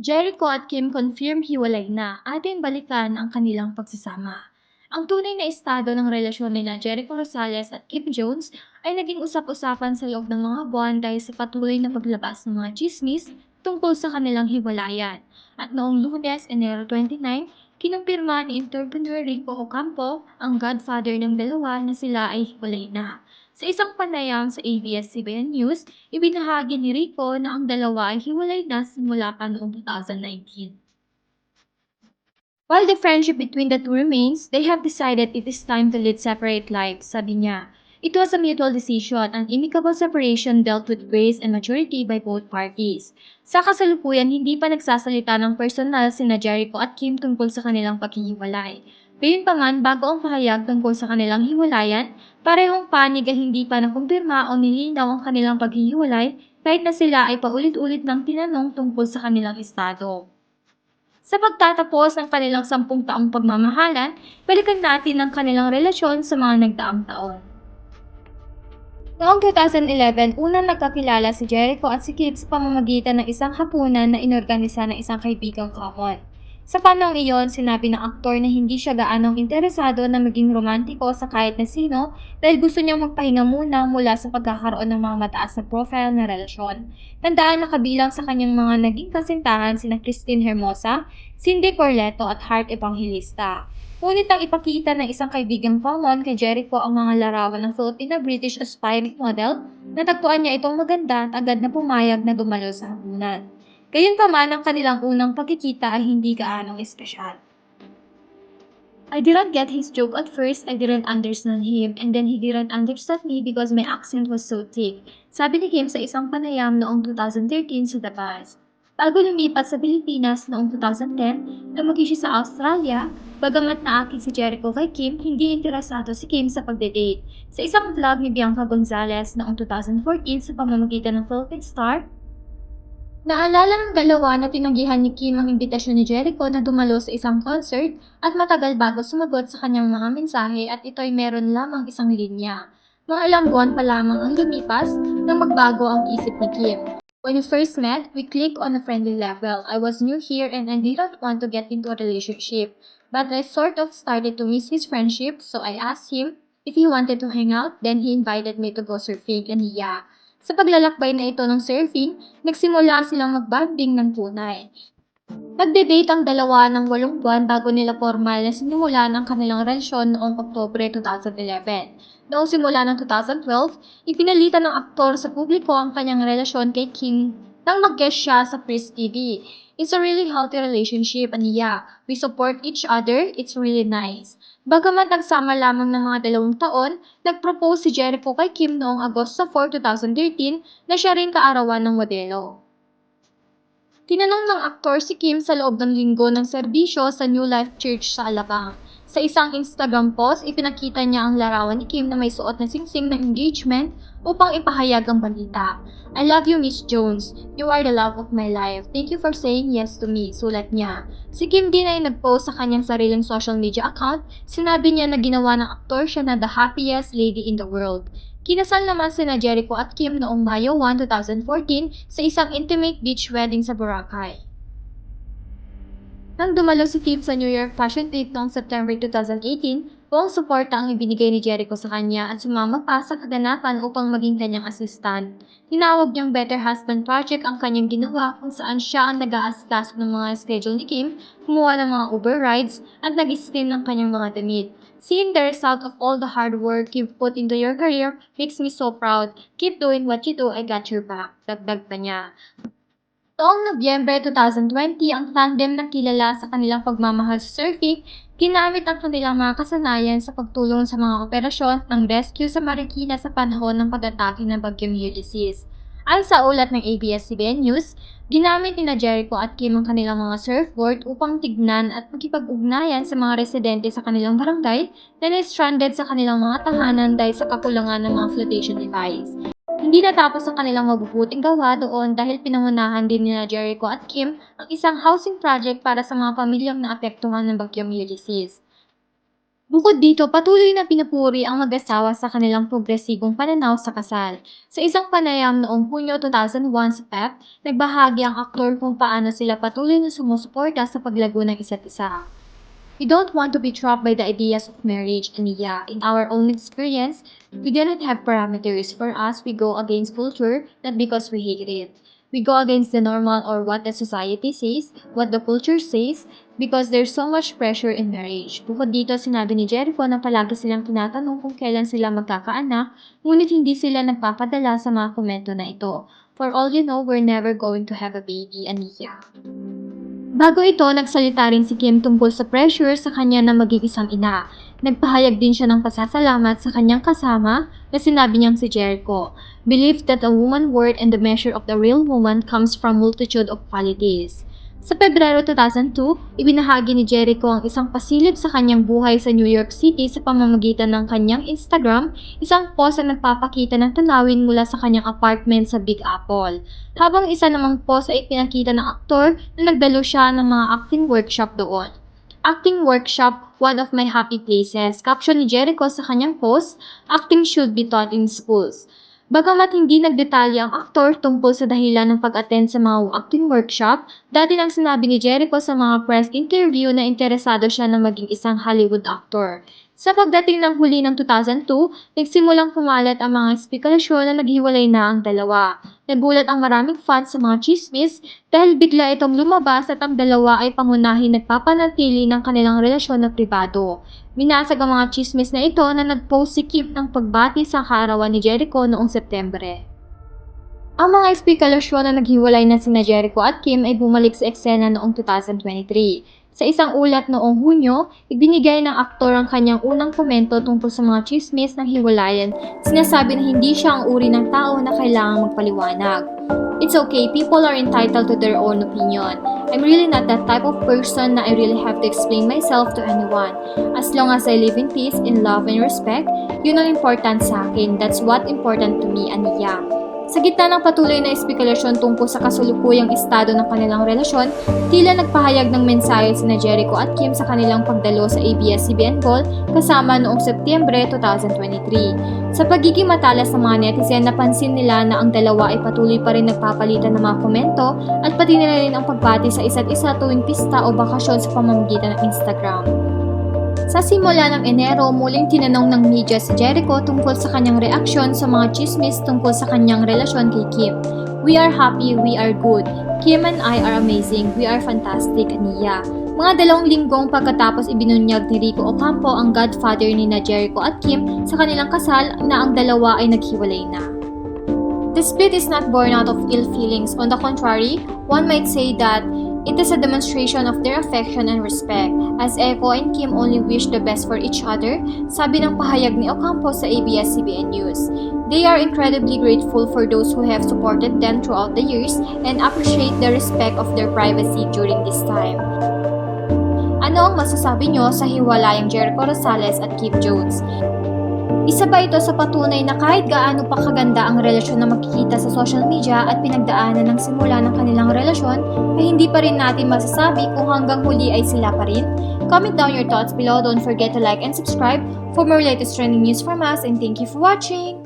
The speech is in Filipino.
Jericho at Kim confirm hiwalay na, ating balikan ang kanilang pagsasama. Ang tunay na estado ng relasyon nila Jericho Rosales at Kim Jones ay naging usap-usapan sa loob ng mga buwan dahil sa patuloy na paglabas ng mga chismis tungkol sa kanilang hiwalayan. At noong Lunes, Enero 29, kinumpirma ni entrepreneur Rico Ocampo, ang godfather ng dalawa, na sila ay hiwalay na. Sa isang panayam sa ABS-CBN News, ibinahagi ni Rico na ang dalawa ay hiwalay na simula pa noong 2019. While the friendship between the two remains, they have decided it is time to lead separate lives, sabi niya. It was a mutual decision, an amicable separation dealt with grace and maturity by both parties. Sa kasalukuyan, hindi pa nagsasalita ng personal sina Jericho at Kim tungkol sa kanilang paghihiwalay. Gayunpaman, bago ang pahayag tungkol sa kanilang hiwalayan, parehong panig ay hindi pa nakumpirma o nilinaw ang kanilang paghihiwalay kahit na sila ay paulit-ulit ng tinanong tungkol sa kanilang estado. Sa pagtatapos ng kanilang 10 taong pagmamahalan, balikan natin ang kanilang relasyon sa mga nagdaang taon. Noong 2011, unang nagkakilala si Jericho at si Kip sa pamamagitan ng isang hapunan na inorganisa ng isang kaibigang common. Sa panahong iyon, sinabi ng aktor na hindi siya gaanong interesado na maging romantiko sa kahit na sino dahil gusto niyang magpahinga muna mula sa pagkakaroon ng mga mataas na profile na relasyon. Tandaan na kabilang sa kanyang mga naging kasintahan sina Christine Hermosa, Cindy Corletto at Heart Evangelista. Ngunit nang ipakita ng isang kaibigang common kay Jericho ang mga larawan ng Filipina-British aspiring model, natagpuan niya itong maganda at agad na pumayag na dumalo sa hapunan. Gayunpaman, ang kanilang unang pagkikita ay hindi gaanong espesyal. I didn't get his joke at first, I didn't understand him, and then he didn't understand me because my accent was so thick. Sabi ni Kim sa isang panayam noong 2013 sa The Buzz. Bago lumipat sa Pilipinas noong 2010, lumaki siya sa Australia, bagamat naakit si Jericho kay Kim, hindi interesado si Kim sa pagde-date. Sa isang vlog ni Bianca Gonzalez noong 2014 sa pamamagitan ng Philippine Star, naalala ng dalawa na tinanggihan ni Kim ang imbitasyon ni Jericho na dumalo sa isang concert at matagal bago sumagot sa kanyang mga mensahe at ito'y meron lamang isang linya. Mga ilang buwan pa lamang ang lumipas nang magbago ang isip ni Kim. When we first met, we clicked on a friendly level. I was new here and I didn't want to get into a relationship. But I sort of started to miss his friendship, so I asked him if he wanted to hang out, then he invited me to go surfing and yeah. Sa paglalakbay na ito ng surfing, nagsimula silang mag-bonding ng tunay. Nagde-date ang dalawa ng 8 buwan bago nila formal na sinimulan ang kanilang relasyon noong Oktubre 2011. Noong simula ng 2012, ipinalitan ng aktor sa publiko ang kanyang relasyon kay Kim nang mag-guest siya sa Press TV. It's a really healthy relationship and yeah, we support each other, it's really nice. Bagamat nagsama lamang ng mga 2 taon, nag-propose si Jericho kay Kim noong Agosto 4, 2013 na siya rin kaarawan ng modelo. Tinanong ng aktor si Kim sa loob ng linggo ng serbisyo sa New Life Church sa Alabang. Sa isang Instagram post, ipinakita niya ang larawan ni Kim na may suot na singsing ng engagement upang ipahayag ang balita. I love you, Miss Jones. You are the love of my life. Thank you for saying yes to me, sulat niya. Si Kim din ay nag-post sa kanyang sariling social media account. Sinabi niya na ginawa ng aktor siya na the happiest lady in the world. Kinasal naman sina Jericho at Kim noong Mayo 1, 2014 sa isang intimate beach wedding sa Boracay. Nang dumalo si Kim sa New York Fashion Week noong September 2018, buong suporta ang ibinigay ni Jericho sa kanya at sumama pa sa kaganapan upang maging kanyang assistant. Tinawag niyang Better Husband Project ang kanyang ginawa kung saan siya ang nag-aasikaso ng mga schedule ni Kim, kumuha ng mga Uber rides, at nag-steam ng kanyang mga damit. Seeing the result of all the hard work you've put into your career makes me so proud. Keep doing what you do, I got your back. Dagdag pa niya. Noong Nobyembre 2020, ang tandem na kilala sa kanilang pagmamahal sa surfing, ginamit ang kanilang mga kasanayan sa pagtulong sa mga operasyon ng rescue sa Marikina sa panahon ng pag-atake ng Bagyong Ulysses. Ayon sa ulat ng ABS-CBN News, ginamit ni Jericho at Kim ang kanilang mga surfboard upang tignan at makipag-ugnayan sa mga residente sa kanilang barangay na na-stranded sa kanilang mga tahanan dahil sa kakulangan ng mga flotation device. Hindi natapos ang kanilang mabubuting gawa doon dahil pinangunahan din nila Jericho at Kim ang isang housing project para sa mga pamilyang naapektuhan ng Bagyong Ulysses. Bukod dito, patuloy na pinupuri ang mag-asawa sa kanilang progresibong pananaw sa kasal. Sa isang panayam noong Hunyo 2001 sa PEP, nagbahagi ang aktor kung paano sila patuloy na sumusuporta sa paglago ng isa't isa. We don't want to be trapped by the ideas of marriage, and yeah, in our own experience, we do not have parameters. For us, we go against culture, not because we hate it. We go against the normal or what the society says, what the culture says, because there's so much pressure in marriage. Bukod dito, sinabi ni Jericho na palagi silang tinatanong kung kailan sila magkakaanak, ngunit hindi sila nagpapadala sa mga komento na ito. For all you know, we're never going to have a baby, Aniya. Bago ito, nagsalita rin si Kim tungkol sa pressure sa kanya na maging isang ina. Nagpahayag din siya ng pasasalamat sa kanyang kasama na sinabi niyang si Jericho. Believe that a woman worth and the measure of the real woman comes from multitude of qualities. Sa Pebrero 2002, ibinahagi ni Jericho ang isang pasilip sa kanyang buhay sa New York City sa pamamagitan ng kanyang Instagram, isang post na nagpapakita ng tanawin mula sa kanyang apartment sa Big Apple. Habang isa namang post ay pinakita ng aktor na nagdalo siya ng mga acting workshop doon. Acting workshop, one of my happy places. Caption ni Jericho sa kanyang post, acting should be taught in schools. Bagamat hindi nagdetalye ang aktor tungkol sa dahilan ng pag-attend sa mga acting workshop, dati nang sinabi ni Jericho sa mga press interview na interesado siya na maging isang Hollywood actor. Sa pagdating ng huli ng 2002, nagsimulang kumalat ang mga spekulasyon na naghiwalay na ang dalawa. Nagulat ang maraming fans sa mga chismis dahil bigla itong lumabas at ang dalawa ay pangunahing nagpapanatili ng kanilang relasyon na pribado. Binasag ang mga chismis na ito na nag-post si Kim ng pagbati sa kaarawan ni Jericho noong Setyembre. Ang mga espekulasyon na naghiwalay na sina Jericho at Kim ay bumalik sa eksena noong 2023. Sa isang ulat noong Hunyo, ibinigay ng aktor ang kanyang unang komento tungkol sa mga chismis ng hiwalayan. Sinasabi na hindi siya ang uri ng tao na kailangang magpaliwanag. It's okay, people are entitled to their own opinion. I'm really not that type of person na I really have to explain myself to anyone. As long as I live in peace, in love, and respect, yun ang important sa akin. That's what important to me, Aniya. Sa gitna ng patuloy na espekulasyon tungkol sa kasulukuyang estado ng kanilang relasyon, tila nagpahayag ng mensahe sina Jericho at Kim sa kanilang pagdalo sa ABS-CBN Gold kasama noong Setyembre 2023. Sa pagiging matalas ng mga netizen, napansin nila na ang dalawa ay patuloy pa rin nagpapalitan ng mga komento at pati nila rin ang pagbati sa isa't isa tuwing pista o bakasyon sa pamamagitan ng Instagram. Sa simula ng Enero, muling tinanong ng media si Jericho tungkol sa kanyang reaksyon sa mga chismis tungkol sa kanyang relasyon kay Kim. We are happy, we are good. Kim and I are amazing, we are fantastic, Aniya. Mga 2 linggong pagkatapos ibinunyag ni Rico Ocampo ang godfather ni na Jericho at Kim sa kanilang kasal na ang dalawa ay naghiwalay na. The split is not born out of ill feelings. On the contrary, one might say that it is a demonstration of their affection and respect, as Echo and Kim only wish the best for each other, sabi ng pahayag ni Ocampo sa ABS-CBN News. They are incredibly grateful for those who have supported them throughout the years and appreciate the respect of their privacy during this time. Ano ang masasabi nyo sa hiwalayang Jericho Rosales at Kim Jones? Isa ba ito sa patunay na kahit gaano pa kaganda ang relasyon na makikita sa social media at pinagdaanan ng simula ng kanilang relasyon, ay hindi pa rin natin masasabi kung hanggang huli ay sila pa rin? Comment down your thoughts below. Don't forget to like and subscribe for more latest trending news from us, and thank you for watching!